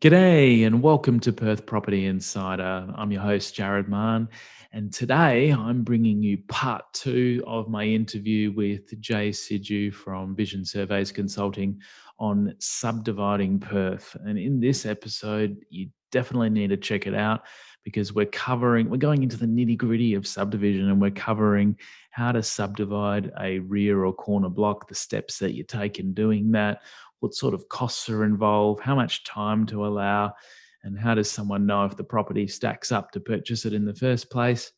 G'day and welcome to Perth Property Insider. I'm your host, Jared Mann, and today I'm bringing you part two of my interview with Sidhu from Vision Surveys Consulting on Subdividing Perth. And in this episode, you definitely need to check it out because we're going into the nitty gritty of subdivision, and we're covering how to subdivide a rear or corner block, the steps that you take in doing that, what sort of costs are involved, how much time to allow, and how does someone know if the property stacks up to purchase it in the first place.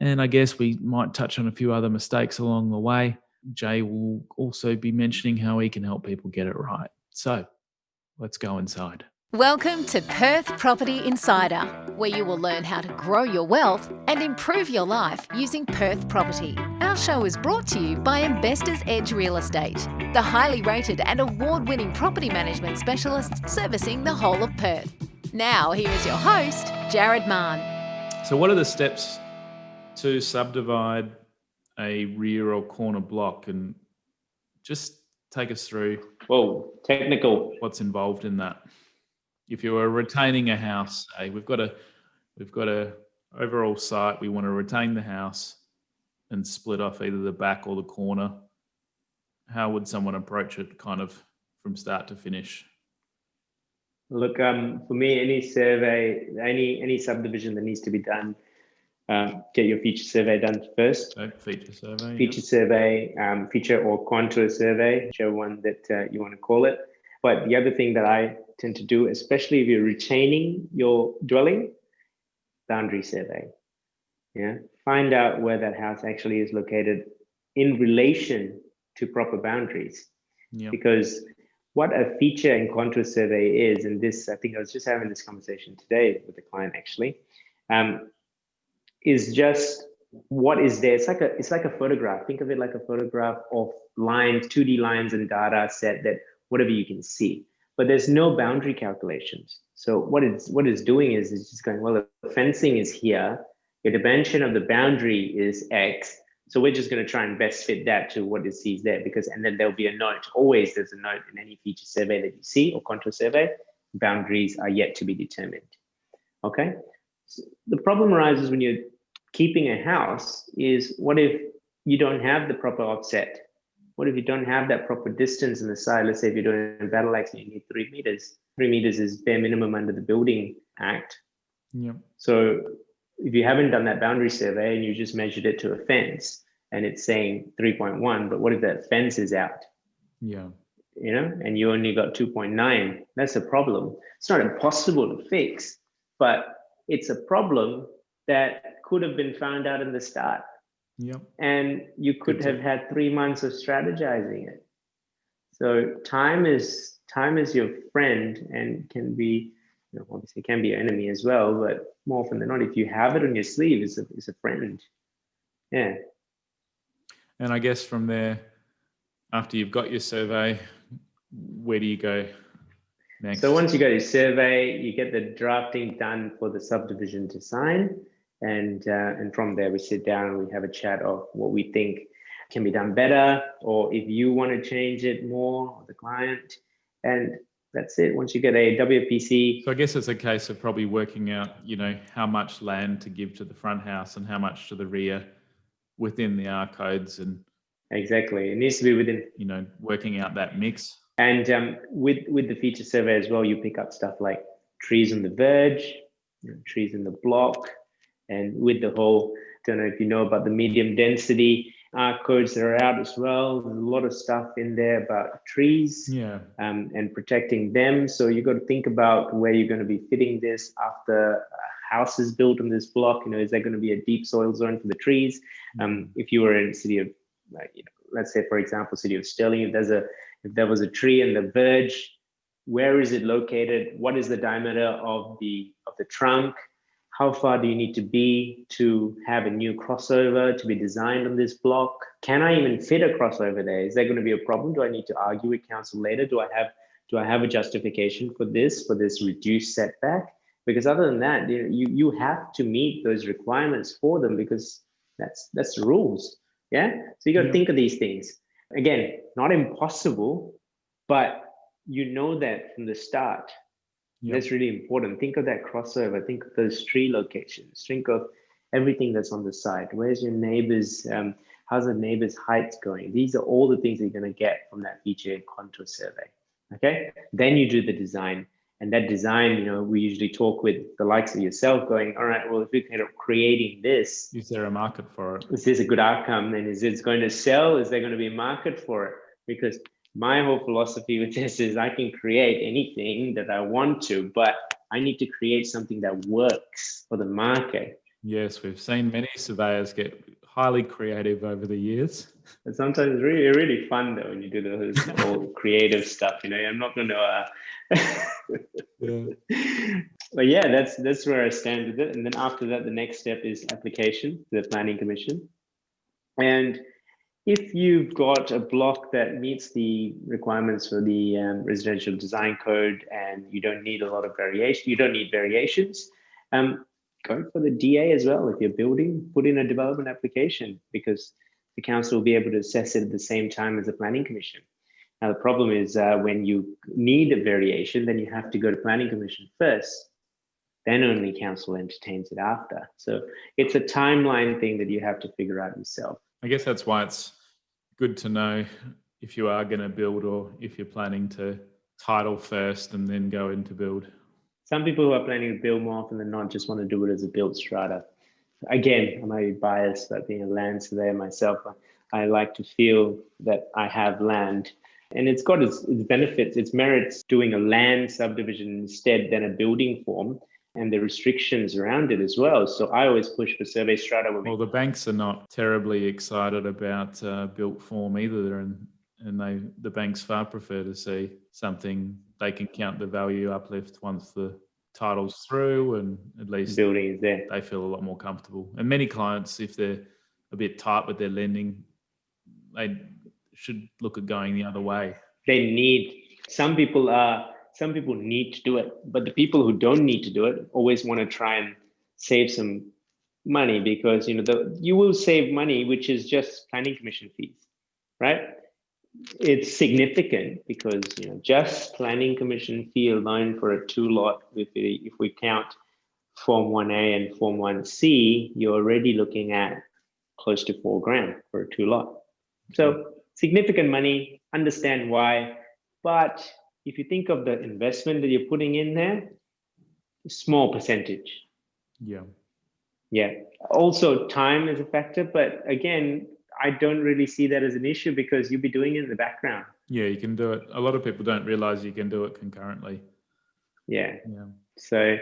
And I guess we might touch on a few other mistakes along the way. Jay will also be mentioning how he can help people get it right. So let's go inside. Welcome to Perth Property Insider, where you will learn how to grow your wealth and improve your life using Perth property. Our show is brought to you by Investors Edge Real Estate, the highly rated and award-winning property management specialists servicing the whole of Perth. Now, here is your host, Jared Mann. So what are the steps to subdivide a rear or corner block? And just take us through technical. what's involved in that. If you were retaining a house, say we've got a overall site, we want to retain the house and split off either the back or the corner. How would someone approach it kind of from start to finish? Look, for me, any survey, any subdivision that needs to be done, get your feature survey done first. So feature survey. Feature survey, feature or contour survey, whichever one that you want to call it. But the other thing that I tend to do, especially if you're retaining your dwelling, boundary survey. Yeah, find out where that house actually is located in relation to proper boundaries. Yep. Because what a feature and contour survey is, and this, I think I was just having this conversation today with the client actually, is just what is there. It's like a photograph. Think of it like a photograph of lines, 2D lines and data set that whatever you can see, but there's no boundary calculations. So what it's doing is it's just going, well, the fencing is here, the dimension of the boundary is X, so we're just going to try and best fit that to what it sees there, and then there'll be a note. Always there's a note in any feature survey that you see or contour survey, boundaries are yet to be determined. Okay, so the problem arises when you're keeping a house is, what if you don't have the proper offset? What if you don't have that proper distance in the side? Let's say if you're doing a battle axe and you need 3 meters. 3 meters is bare minimum under the Building Act. Yep. So if you haven't done that boundary survey and you just measured it to a fence and it's saying 3.1, but what if that fence is out? Yeah. You know, and you only got 2.9, that's a problem. It's not impossible to fix, but it's a problem that could have been found out in the start. Yep. And you could have had 3 months of strategizing it. So time is your friend, and can be, obviously can be your enemy as well, but more often than not, if you have it on your sleeve, it's a friend. Yeah. And I guess from there, after you've got your survey, where do you go next? So once you go to survey, you get the drafting done for the subdivision to sign. And from there, we sit down and we have a chat of what we think can be done better, or if you want to change it more, or the client. And that's it. Once you get a WAPC. So I guess it's a case of probably working out, how much land to give to the front house and how much to the rear within the R codes, and exactly, it needs to be within. Working out that mix. And with the feature survey as well, you pick up stuff like trees on the verge, trees in the block. And with the whole, don't know if you know about the medium density codes that are out as well. There's a lot of stuff in there about trees, and protecting them. So you got to think about where you're going to be fitting this after a house is built on this block. Is there going to be a deep soil zone for the trees? If you were in the city of, let's say for example, city of Stirling, if there was a tree in the verge, where is it located? What is the diameter of the trunk? How far do you need to be to have a new crossover to be designed on this block? Can I even fit a crossover there? Is there going to be a problem? Do I need to argue with council later? Do I have a justification for this reduced setback? Because other than that, you have to meet those requirements for them, because that's the rules. Yeah. So you got to think of these things. Again, not impossible, but you know that from the start. Yep. That's really important. Think of that crossover. Think of those tree locations. Think of everything that's on the side. Where's your neighbor's, how's the neighbor's height going? These are all the things that you're going to get from that feature contour survey. Okay. Then you do the design. And that design, we usually talk with the likes of yourself going, all right, well, if we end up creating this, is there a market for it? Is this a good outcome? And is it going to sell? Is there going to be a market for it? Because my whole philosophy with this is I can create anything that I want to, but I need to create something that works for the market. Yes, we've seen many surveyors get highly creative over the years. And sometimes it's really, really fun though when you do those whole creative stuff. I'm not going to. But yeah, that's where I stand with it. And then after that, the next step is application to the Planning Commission. And if you've got a block that meets the requirements for the residential design code and you don't need a lot of variation, you don't need variations, go for the DA as well. If you're building, put in a development application because the council will be able to assess it at the same time as the Planning Commission. Now, the problem is when you need a variation, then you have to go to Planning Commission first, then only council entertains it after. So it's a timeline thing that you have to figure out yourself. I guess that's why it's good to know if you are going to build or if you're planning to title first and then go into build. Some people who are planning to build more often than not just want to do it as a build strata. Again, I might be biased, but being a land surveyor myself, I like to feel that I have land. And it's got its benefits, its merits doing a land subdivision instead than a building form and the restrictions around it as well. So I always push for survey strata. Well, the banks are not terribly excited about built form either. And the banks far prefer to see something they can count the value uplift once the title's through and at least building is there. They feel a lot more comfortable. And many clients, if they're a bit tight with their lending, they should look at going the other way. Some people need to do it, but the people who don't need to do it always want to try and save some money because you will save money, which is just planning commission fees, right? It's significant because just planning commission fee alone for a 2-lot, if we count Form 1A and Form 1C, you're already looking at close to $4,000 for a 2-lot. So significant money, understand why. But if you think of the investment that you're putting in there, small percentage. Yeah. Also, time is a factor, but again, I don't really see that as an issue because you'll be doing it in the background. Yeah, you can do it. A lot of people don't realize you can do it concurrently. Yeah. So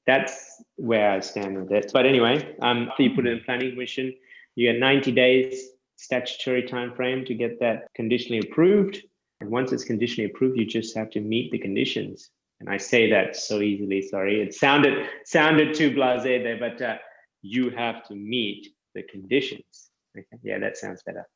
that's where I stand with it. But anyway, after you put it in planning commission, you get 90 days statutory time frame to get that conditionally approved. And once it's conditionally approved, you just have to meet the conditions. And I say that so easily, sorry. It sounded too blasé there, but you have to meet the conditions. Okay. Yeah, that sounds better.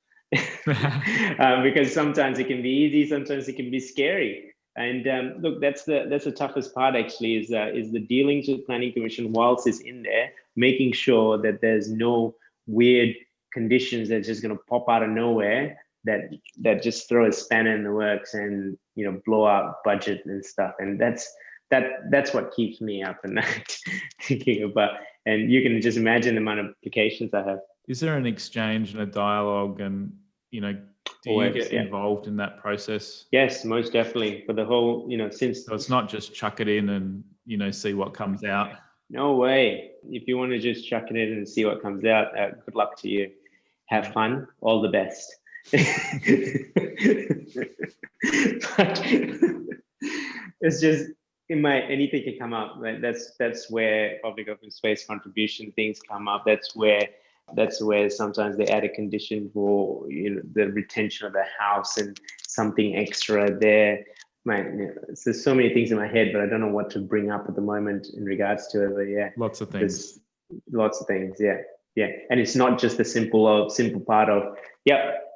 Because sometimes it can be easy, sometimes it can be scary. And look, that's the toughest part actually is the dealings with planning commission whilst it's in there, making sure that there's no weird conditions that's just going to pop out of nowhere that just throw a spanner in the works and blow out budget and stuff. And that's what keeps me up at night thinking about. And you can just imagine the amount of applications I have. Is there an exchange and a dialogue and do you get involved in that process? Yes, most definitely. For the whole, since so it's not just chuck it in and see what comes out. No way. If you want to just chuck it in and see what comes out, good luck to you. Have fun. All the best. But it's just anything can come up. Right? That's where public open space contribution things come up. That's where sometimes they add a condition for the retention of the house and something extra there. There's so many things in my head, but I don't know what to bring up at the moment in regards to it. But yeah, lots of things. Lots of things. Yeah, and it's not just the simple part of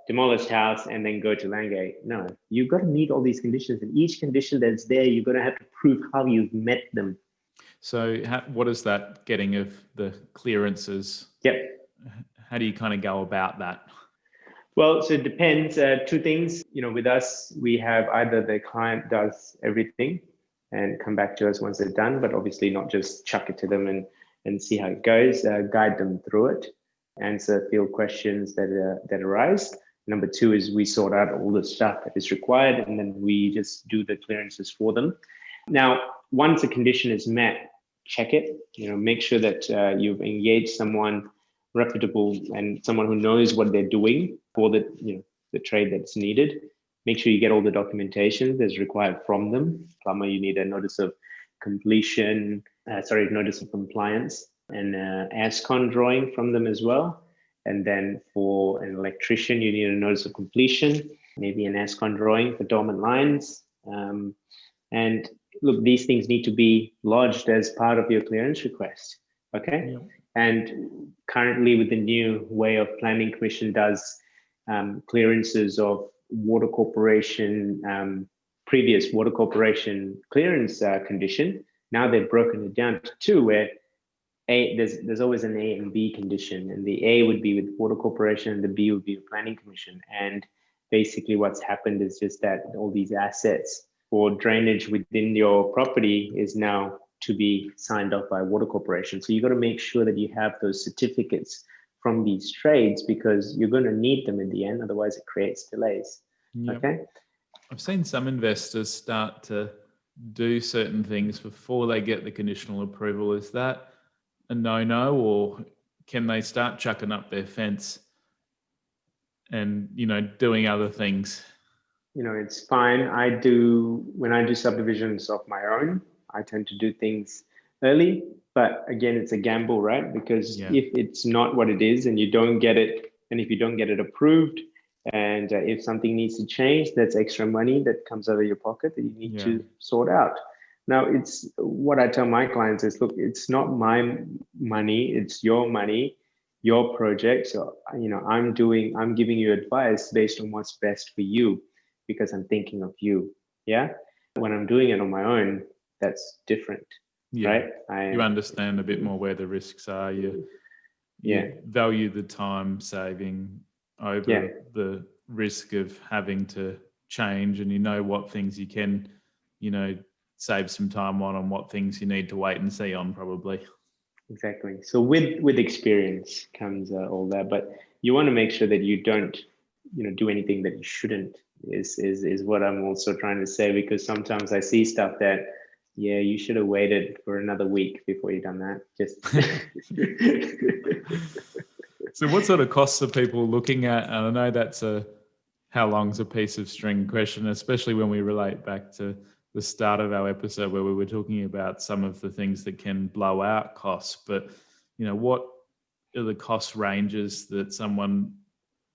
demolished house and then go to Langate. No, you've got to meet all these conditions, and each condition that's there, you're going to have to prove how you've met them. So, what is that getting of the clearances? Yep. How do you kind of go about that? Well, so it depends. Two things. With us, we have either the client does everything, and come back to us once they're done, but obviously not just chuck it to them and see how it goes. Guide them through it, answer field questions that arise. Number two is we sort out all the stuff that is required, and then we just do the clearances for them. Now, once a condition is met, check it. Make sure that you've engaged someone reputable and someone who knows what they're doing for the trade that's needed. Make sure you get all the documentation that's required from them. Plumber, you need a notice of completion, notice of compliance, and ASCON drawing from them as well. And then for an electrician, you need a notice of completion, maybe an ASCON drawing for dormant lines. And look, these things need to be lodged as part of your clearance request. Okay. Yeah. And currently, with the new way of planning, commission does clearances of water corporation, previous water corporation clearance condition. Now they've broken it down to two, where there's always an A and B condition, and the A would be with water corporation, and the B would be with planning commission. And basically, what's happened is just that all these assets for drainage within your property is now to be signed off by water corporation. So you got to make sure that you have those certificates from these trades, because you're going to need them in the end, otherwise it creates delays. Yep. Okay. I've seen some investors start to do certain things before they get the conditional approval. Is that a no-no, or can they start chucking up their fence and, doing other things? It's fine. When I do subdivisions of my own, I tend to do things early, but again, it's a gamble, right? Because if it's not what it is and you don't get it, and if you don't get it approved, and if something needs to change, that's extra money that comes out of your pocket that you need to sort out. Now, it's what I tell my clients is, look, it's not my money, it's your money, your project. So, I'm giving you advice based on what's best for you, because I'm thinking of you. Yeah. When I'm doing it on my own, that's different. Right. You understand a bit more where the risks are. You value the time saving over the risk of having to change, and what things you can, save some time on, and what things you need to wait and see on, probably. Exactly. So with experience comes all that, but you want to make sure that you don't, do anything that you shouldn't. Is what I'm also trying to say, because sometimes I see stuff that, you should have waited for another week before you done that. Just. So what sort of costs are people looking at? And I know that's how long's a piece of string question, especially when we relate back to the start of our episode where we were talking about some of the things that can blow out costs. But, what are the cost ranges that someone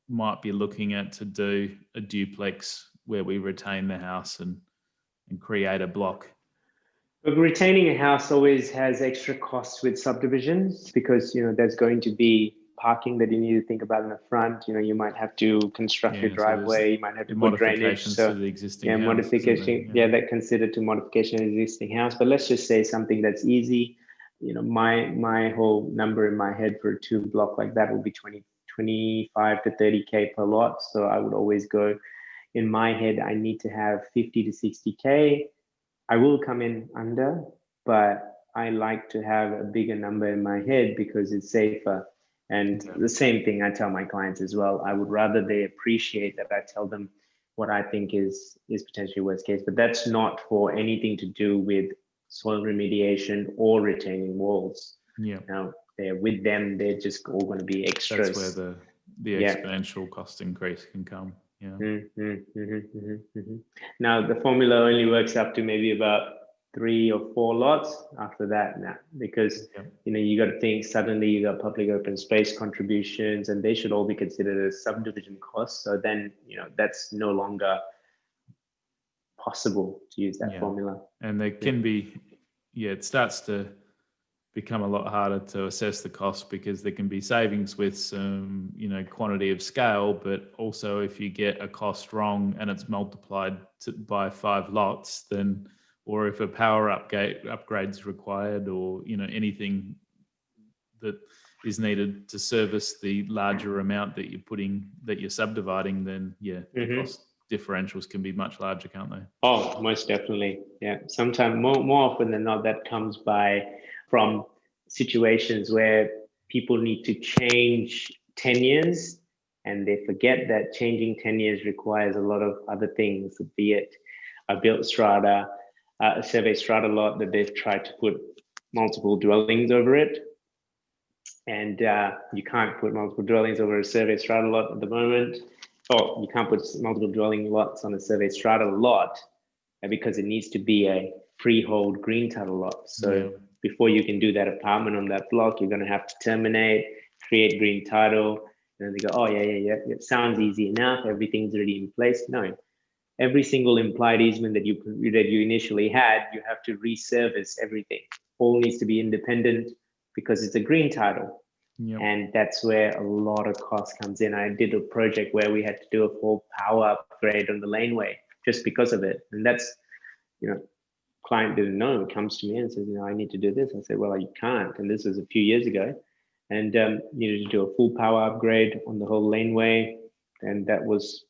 might be looking at to do a duplex where we retain the house and create a block? But retaining a house always has extra costs with subdivisions, because there's going to be parking that you need to think about in the front. You might have to construct your driveway, you might have to put drainage. So to the existing house, modification, that considered to modification of the existing house. But let's just say something that's easy. My whole number in my head for a 2-block like that would be 25 to 30K per lot. So I would always go, in my head, I need to have 50 to 60K. I will come in under, but I like to have a bigger number in my head because it's safer. And the same thing I tell my clients as well. I would rather they appreciate that I tell them what I think is potentially worst case, but that's not for anything to do with soil remediation or retaining walls. Yeah. Now, with them, they're just all going to be extras. That's where the exponential cost increase can come. Yeah. Now, the formula only works up to maybe about 3 or 4 lots. After that, because you got to think suddenly you got public open space contributions, and they should all be considered as subdivision costs. So then that's no longer possible to use that formula. And there can be, it starts to become a lot harder to assess the cost, because there can be savings with some, quantity of scale, but also if you get a cost wrong and it's multiplied by 5 lots, then, or if a power upgrade's required, or, anything that is needed to service the larger amount that you're subdividing, then the differentials can be much larger, can't they? Oh, most definitely. Yeah. Sometimes more often than not, that comes from situations where people need to change tenures and they forget that changing tenures requires a lot of other things, be it a built strata, a survey strata lot that they've tried to put multiple dwellings over it. And you can't put multiple dwellings over a survey strata lot at the moment. Or you can't put multiple dwelling lots on a survey strata lot because it needs to be a freehold green title lot. So before you can do that apartment on that block, you're going to have to terminate, create green title. And then they go, oh, yeah. It sounds easy enough. Everything's already in place. No, every single implied easement that you initially had, you have to resurface everything. All needs to be independent because it's a green title. Yep. And that's where a lot of cost comes in. I did a project where we had to do a full power upgrade on the laneway just because of it. And that's, client didn't know. It comes to me and says, I need to do this. I said, well, you can't. And this was a few years ago. And needed to do a full power upgrade on the whole laneway. And that was,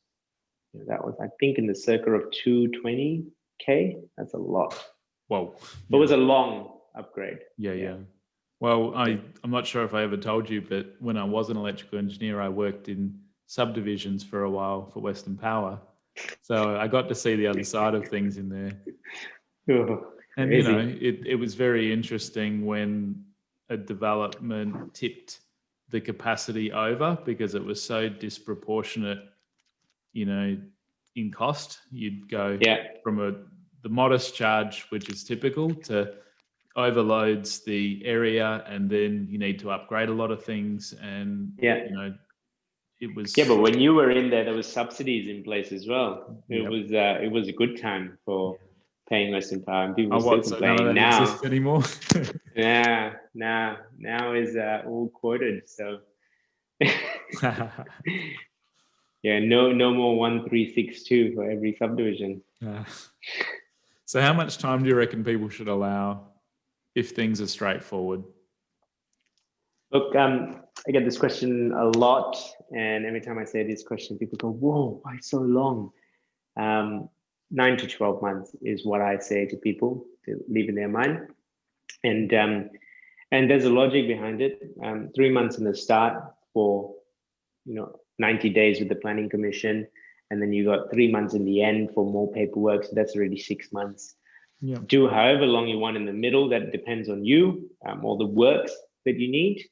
I think, in the circa of 220K. That's a lot. Whoa. But it was a long upgrade. Yeah. Well, I'm not sure if I ever told you, but when I was an electrical engineer, I worked in subdivisions for a while for Western Power. So I got to see the other side of things in there. And, it was very interesting when a development tipped the capacity over because it was so disproportionate, in cost. You'd go from the modest charge, which is typical, to overloads the area, and then you need to upgrade a lot of things. And, it was... Yeah, but when you were in there was subsidies in place as well. It was a good time for paying less in power, and people still complaining. None of that exists anymore? Yeah, now is all quoted. So no more 1362 for every subdivision. So how much time do you reckon people should allow if things are straightforward? Look, I get this question a lot, and every time I say this question, people go, whoa, why so long? 9 to 12 months is what I say to people to leave in their mind. And there's a logic behind it. 3 months in the start for, 90 days with the planning commission. And then you got 3 months in the end for more paperwork. So that's already 6 months. Yeah. Do however long you want in the middle. That depends on you, all the works that you need.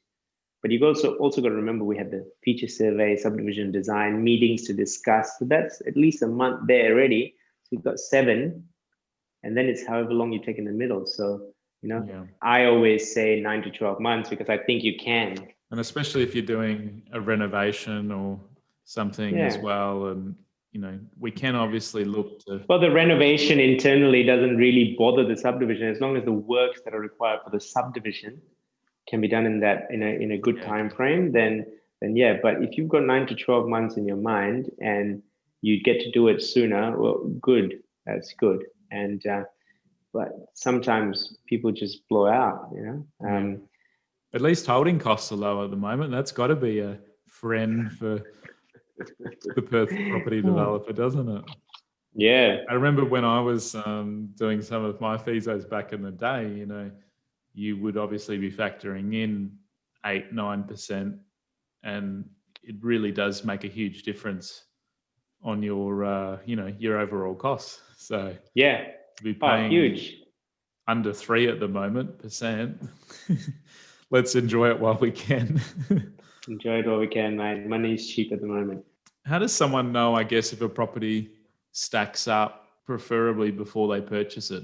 But you've also got to remember we had the feature survey, subdivision design, meetings to discuss. So that's at least a month there already. So you've got 7. And then it's however long you take in the middle. So, I always say 9 to 12 months because I think you can. And especially if you're doing a renovation or something as well. And, we can obviously look to... Well, the renovation internally doesn't really bother the subdivision as long as the works that are required for the subdivision can be done in a good time frame, then but if you've got 9 to 12 months in your mind and you get to do it sooner, well, good, that's good. And but sometimes people just blow out, At least holding costs are low at the moment. That's got to be a friend for the Perth property developer, doesn't it? Yeah, I remember when I was doing some of my feasos back in the day, you would obviously be factoring in 8-9%, and it really does make a huge difference on your your overall costs. So to be paying huge under 3 at the moment %, let's enjoy it while we can. Enjoy it while we can, mate. Money is cheap at the moment. How does someone know, I guess, if a property stacks up, preferably before they purchase it?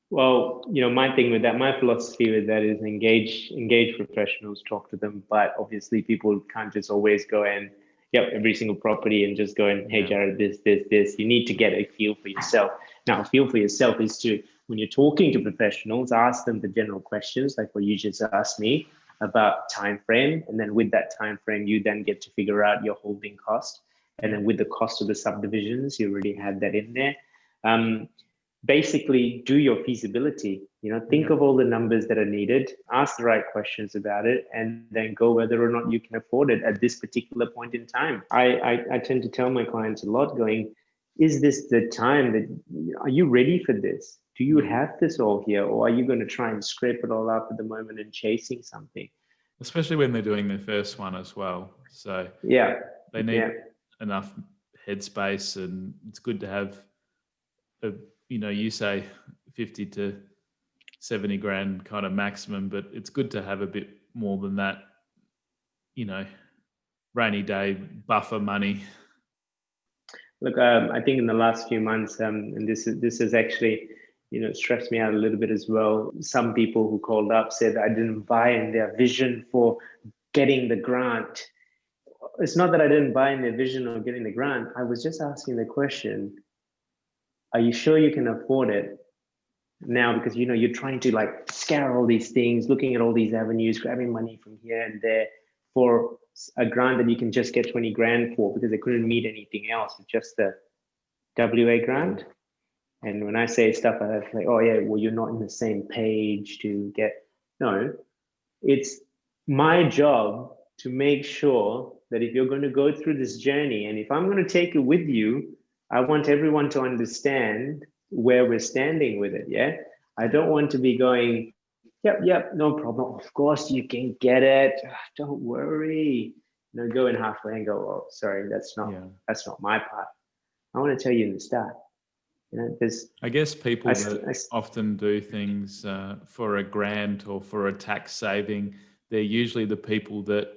Well, my thing with that, my philosophy with that is engage professionals, talk to them. But obviously people can't just always go and every single property and just go and, hey, Jared, this. You need to get a feel for yourself. Now, a feel for yourself is to, when you're talking to professionals, ask them the general questions like what you just asked me about time frame. And then with that time frame, you then get to figure out your holding cost. And then with the cost of the subdivisions, you already had that in there. Basically do your feasibility. Think of all the numbers that are needed, ask the right questions about it, and then go whether or not you can afford it at this particular point in time. I tend to tell my clients a lot going, is this the time that, are you ready for this? Do you have this all here? Or are you going to try and scrape it all up at the moment and chasing something? Especially when they're doing their first one as well. So they need enough headspace, and it's good to have you say 50 to 70 grand kind of maximum, but it's good to have a bit more than that, rainy day buffer money. Look, I think in the last few months, and this is actually, stressed me out a little bit as well. Some people who called up said I didn't buy in their vision for getting the grant. It's not that I didn't buy in their vision of getting the grant. I was just asking the question, are you sure you can afford it now? Because, you're trying to like scour all these things, looking at all these avenues, grabbing money from here and there for a grant that you can just get 20 grand for because they couldn't meet anything else with just the WA grant. And when I say stuff like that, like, oh yeah, well, you're not in the same page to get, no, it's my job to make sure that if you're going to go through this journey, and if I'm going to take it with you, I want everyone to understand where we're standing with it. Yeah. I don't want to be going, yep, no problem. Of course you can get it. Don't worry. Go in halfway and go, oh, sorry, that's not my part. I want to tell you in the start. I guess people that often do things for a grant or for a tax saving, they're usually the people that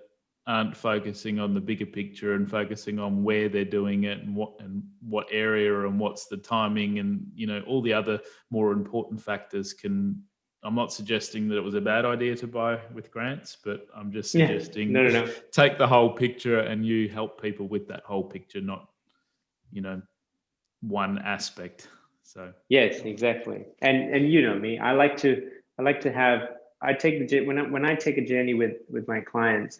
aren't focusing on the bigger picture and focusing on where they're doing it and what area and what's the timing and all the other more important factors can. I'm not suggesting that it was a bad idea to buy with grants, but I'm just suggesting take the whole picture and you help people with that whole picture, not one aspect. So yes, exactly. And me, I like to have, when I take a journey with my clients,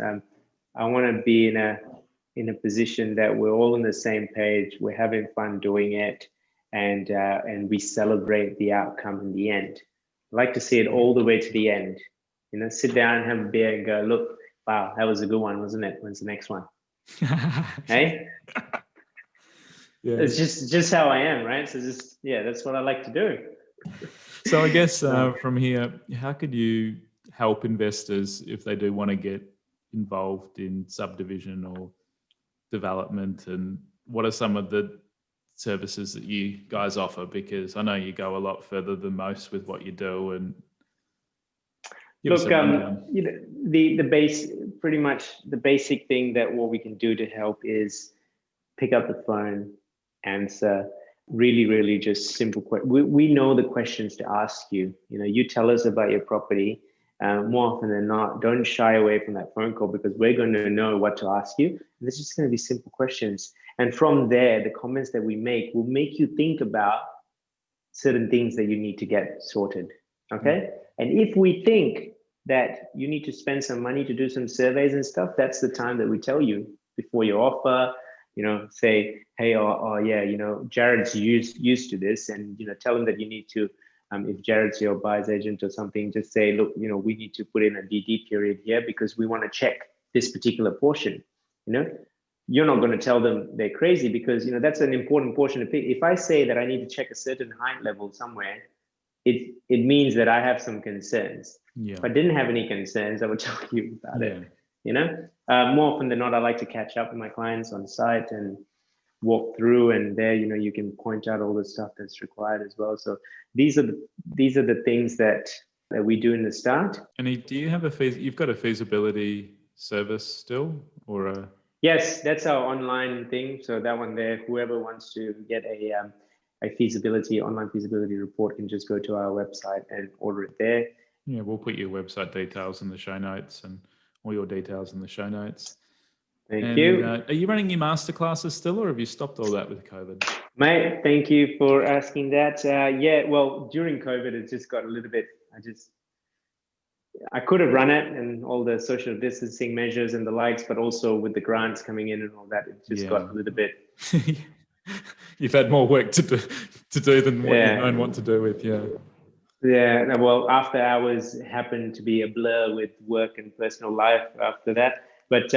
I want to be in a position that we're all on the same page, we're having fun doing it, and we celebrate the outcome in the end. I like to see it all the way to the end. Sit down, have a beer and go, look, wow, that was a good one, wasn't it? When's the next one? Hey? Yeah. It's just how I am, right? So that's what I like to do. So I guess from here, how could you help investors if they do want to get involved in subdivision or development, and what are some of the services that you guys offer? Because I know you go a lot further than most with what you do. And look, pretty much the basic thing that what we can do to help is pick up the phone, answer really, really just simple questions. We know the questions to ask you. You tell us about your property. More often than not, don't shy away from that phone call, because we're going to know what to ask you. And it's just going to be simple questions. And from there, the comments that we make will make you think about certain things that you need to get sorted. Okay. And if we think that you need to spend some money to do some surveys and stuff, that's the time that we tell you before your offer, say, hey, Jared's used to this, and, tell him that you need to, if Jared's your buyer's agent or something, just say, look, we need to put in a DD period here because we want to check this particular portion. You're not going to tell them they're crazy, because, that's an important portion to pick. If I say that I need to check a certain height level somewhere, it means that I have some concerns. Yeah. If I didn't have any concerns, I would tell you about it. More often than not, I like to catch up with my clients on site and walk through, and there, you can point out all the stuff that's required as well. So these are the things that we do in the start. And do you have you've got a feasibility service still, or a? Yes, that's our online thing. So that one there, whoever wants to get a online feasibility report can just go to our website and order it there. Yeah, we'll put your website details in the show notes and all your details in the show notes. Thank you. Are you running your masterclasses still, or have you stopped all that with COVID? Mate, thank you for asking that. Well, during COVID, it just got a little bit, I could have run it and all the social distancing measures and the likes, but also with the grants coming in and all that, it just got a little bit. You've had more work to do than what you don't want to do with, Yeah, well, after hours happened to be a blur with work and personal life after that. But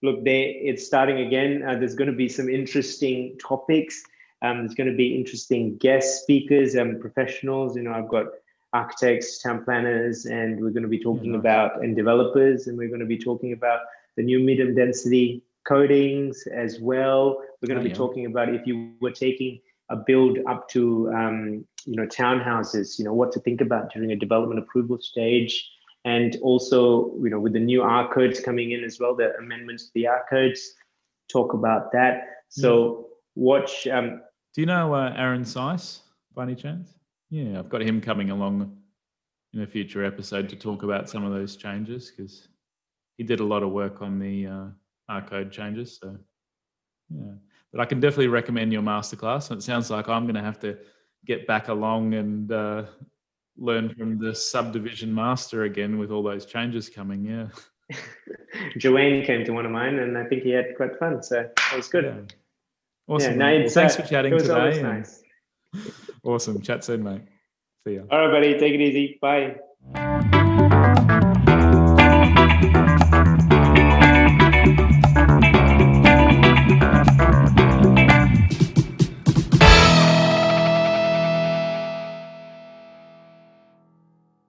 look, it's starting again. There's going to be some interesting topics. There's going to be interesting guest speakers and professionals. I've got architects, town planners, and we're going to be talking about, and developers, and we're going to be talking about the new medium density coatings as well. We're going to be talking about if you were taking a build up to townhouses, what to think about during a development approval stage. And also, with the new R codes coming in as well, the amendments to the R codes, talk about that. So watch. Do you know Aaron Seiss by any chance? Yeah, I've got him coming along in a future episode to talk about some of those changes, because he did a lot of work on the R code changes. So yeah, but I can definitely recommend your masterclass. And it sounds like I'm going to have to get back along and learn from the subdivision master again with all those changes coming. Yeah. Joanne came to one of mine, and I think he had quite fun. So that was good. Yeah. Awesome. Yeah, Well, thanks for chatting it was today. Always nice. Awesome. Chat soon, mate. See ya. All right, buddy. Take it easy. Bye.